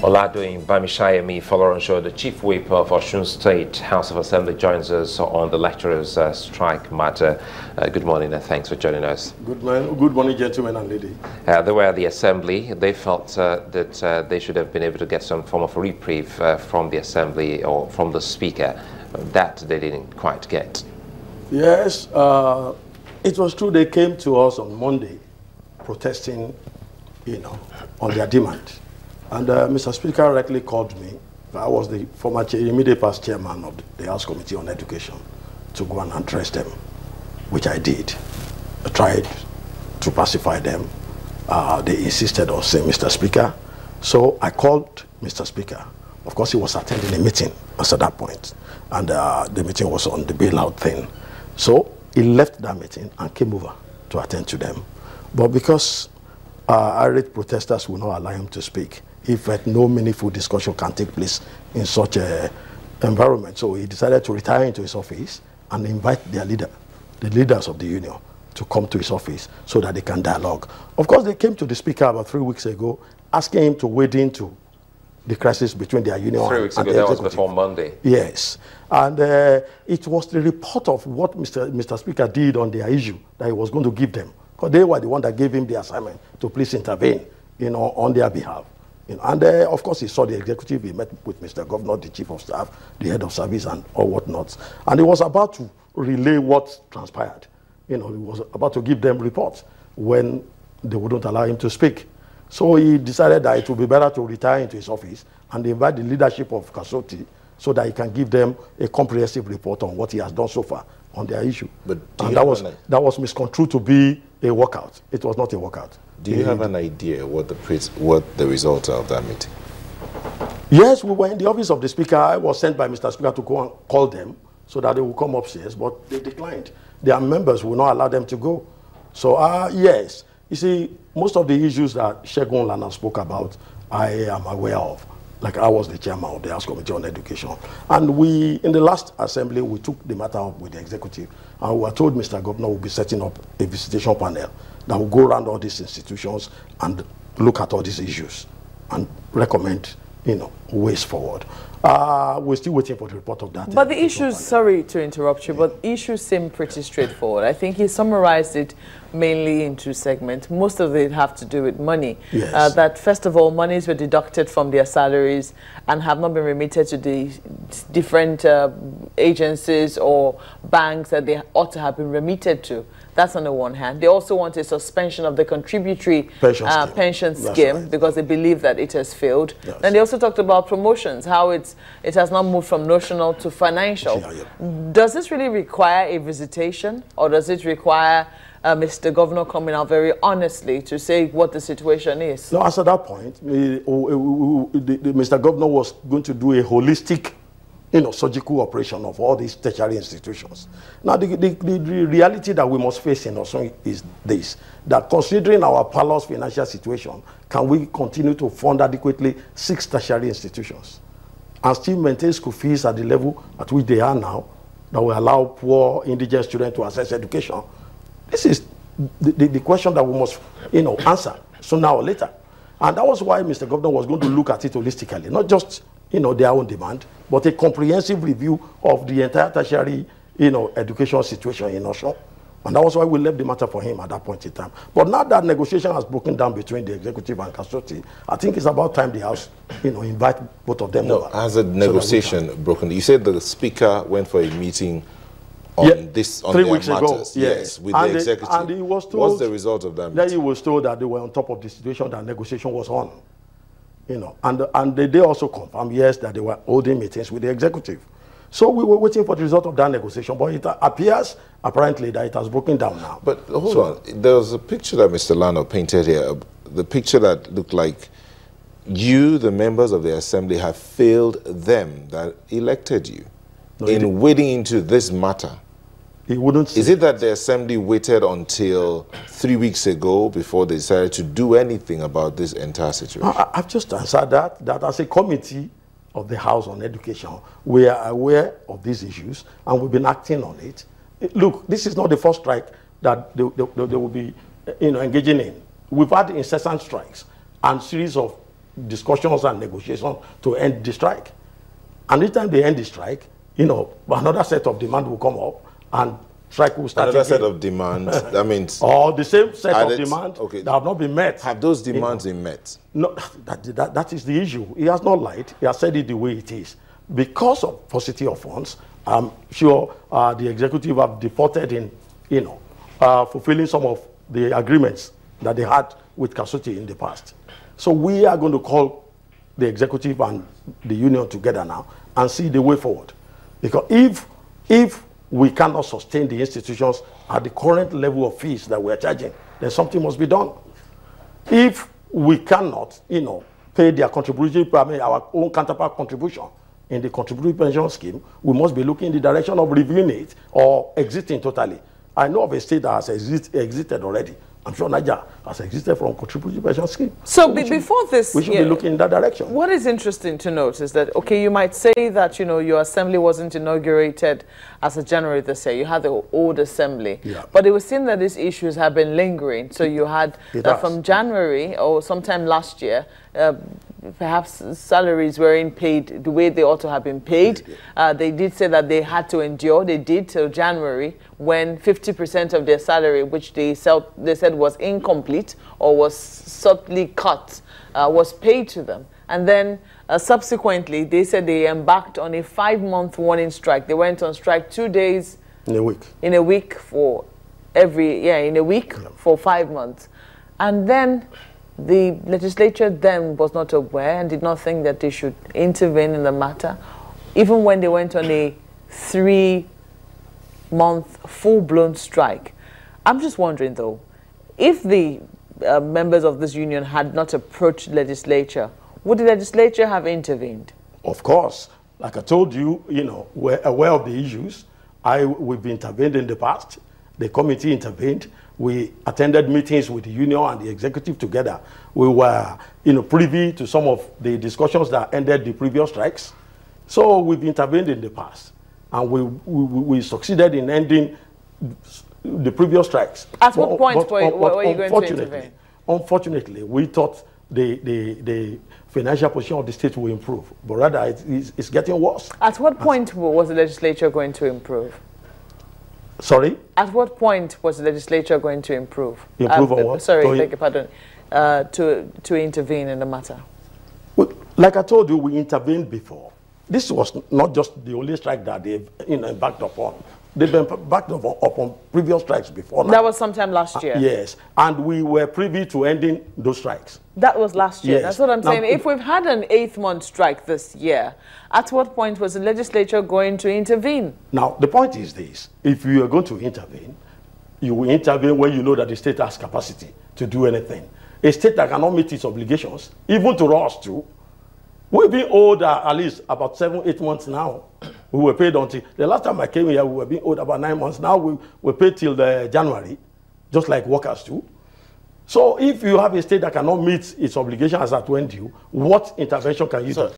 Oladoyin-Bamisayemi, Folorunsho, the Chief Whip of Osun State House of Assembly, joins us on the lecturers' strike matter. Good morning and thanks for joining us. Good morning, gentlemen and ladies. They were at the Assembly. They felt that they should have been able to get some form of a reprieve from the Assembly or from the Speaker. That they didn't quite get. Yes, it was true. They came to us on Monday protesting, on their demand. And Mr. Speaker rightly called me. I was the former immediate past chairman of the House Committee on Education to go and address them, which I did. I tried to pacify them. They insisted on saying, Mr. Speaker. So I called Mr. Speaker. Of course, he was attending a meeting as at that point. And the meeting was on the bailout thing. So he left that meeting and came over to attend to them. But because irate protesters will not allow him to speak, he felt no meaningful discussion can take place in such an environment. So he decided to retire into his office and invite their leader, the leaders of the union, to come to his office so that they can dialogue. Of course, they came to the Speaker about 3 weeks ago, asking him to wade into the crisis between their union 3 weeks and ago, the that was executive. before Monday. Yes. And it was the report of what Mr. Speaker did on their issue that he was going to give them. Because they were the one that gave him the assignment to please intervene, on their behalf. And of course, he saw the executive. He met with Mr. Governor, the chief of staff, the head of service, and all whatnot. And he was about to relay what transpired. He was about to give them reports when they wouldn't allow him to speak. So he decided that it would be better to retire into his office and invite the leadership of Kasoti so that he can give them a comprehensive report on what he has done so far on their issue. But and that was misconstrued to be a walkout. It was not a walkout. Do you have an idea what the result of that meeting? Yes, we were in the office of the Speaker. I was sent by Mr. Speaker to go and call them so that they would come upstairs, but they declined. Their members will not allow them to go. So, yes. You see, most of the issues that Segun Lana spoke about, I am aware of. Like I was the chairman of the House Committee on Education. And in the last assembly, we took the matter up with the executive. And we were told Mr. Governor will be setting up a visitation panel that will go around all these institutions and look at all these issues and recommend, ways forward. We're still waiting for the report of that. But the issues, sorry to interrupt you, but issues seem pretty straightforward. I think he summarized it mainly in 2 segments. Most of it have to do with money. Yes. That first of all, monies were deducted from their salaries and have not been remitted to the different agencies or banks that they ought to have been remitted to. That's on the one hand. They also want a suspension of the contributory pension scheme right, because they believe that it has failed. Yes. And they also talked about promotions, how it has not moved from notional to financial. Yeah. Does this really require a visitation, or does it require Mr. Governor coming out very honestly to say what the situation is? No, as at that point, Mr. Governor was going to do a holistic surgical operation of all these tertiary institutions. Now, the reality that we must face in Osun is this, that considering our parlous financial situation, can we continue to fund adequately 6 tertiary institutions and still maintain school fees at the level at which they are now, that will allow poor indigent students to access education? This is the question that we must, answer sooner or later. And that was why Mr. Governor was going to look at it holistically, not just their own demand, but a comprehensive review of the entire tertiary, education situation in Osun. And that was why we left the matter for him at that point in time. But now that negotiation has broken down between the executive and Kasoti, I think it's about time the House, invite both of them over. Has a negotiation broken? You said the Speaker went for a meeting on this, on 3 their weeks matters, ago, yes, with the executive. And he was told, what's the result of that meeting? That he was told that they were on top of the situation, that negotiation was on. And they also confirmed, yes, that they were holding meetings with the executive. So we were waiting for the result of that negotiation, but it appears, apparently, that it has broken down now. But hold on, there was a picture that Mr. Lano painted here, the picture that looked like you, the members of the Assembly, have failed them that elected you in wading into this matter. He wouldn't. Is it that the Assembly waited until 3 weeks ago before they decided to do anything about this entire situation? I've just answered that as a committee of the House on Education, we are aware of these issues and we've been acting on it. Look, this is not the first strike that they will be engaging in. We've had incessant strikes and series of discussions and negotiations to end the strike. And each time they end the strike, you know, another set of demand will come up and strike will start. Another set of demands, that means... Or the same set of demands that have not been met. Have those demands been met? No, that is the issue. He has not lied. He has said it the way it is. Because of paucity of funds, I'm sure the executive have defaulted in, you know, fulfilling some of the agreements that they had with Kasuti in the past. So we are going to call the executive and the union together now and see the way forward. Because if we cannot sustain the institutions at the current level of fees that we are charging, then something must be done. If we cannot, you know, pay their contribution, I mean, our own counterpart contribution in the contributory pension scheme, we must be looking in the direction of reviewing it or exiting totally. I know of a state that has exited already. I'm sure Niger has exited from contributory pension scheme. So before this, we should be looking in that direction. What is interesting to note is that, okay, you might say that, you know, your assembly wasn't inaugurated as of January this year. You had the old assembly. Yeah. But it was seen that these issues have been lingering. So you had from January or sometime last year, perhaps salaries weren't paid the way they ought to have been paid. They did say that they had to endure. They did till January, when 50% of their salary, which they said was incomplete or was subtly cut, was paid to them. And then subsequently, they said they embarked on a 5-month warning strike. They went on strike 2 days in a week. In a week for in a week for 5 months. And then the legislature then was not aware and did not think that they should intervene in the matter, even when they went on a 3-month full-blown strike. I'm just wondering, though, if the members of this union had not approached the legislature, would the legislature have intervened? Of course. Like I told you, you know, we're aware of the issues. We've intervened in the past. The committee intervened. We attended meetings with the union and the executive together. We were, you know, privy to some of the discussions that ended the previous strikes. So we've intervened in the past, and we succeeded in ending the previous strikes. At what point were you going to intervene? Unfortunately, we thought the financial position of the state will improve, but rather it's getting worse. At what point was the legislature going to improve? Sorry? At what point was the legislature going to improve? Improve on what? Sorry, beg your pardon. To intervene in the matter. Well, like I told you, we intervened before. This was not just the only strike that they've embarked upon. They've been backed upon previous strikes before now. That was sometime last year? Yes. And we were privy to ending those strikes. That was last year? Yes. That's what I'm saying. Now, if we've had an 8-month strike this year, at what point was the legislature going to intervene? Now, the point is this. If you are going to intervene, you will intervene when you know that the state has capacity to do anything. A state that cannot meet its obligations, even to us too, we've been owed at least about 7-8 months now. We were paid until, the last time I came here, we were being owed about 9 months. Now we were paid till January, just like workers too. So if you have a state that cannot meet its obligations as at when due, what intervention can you do?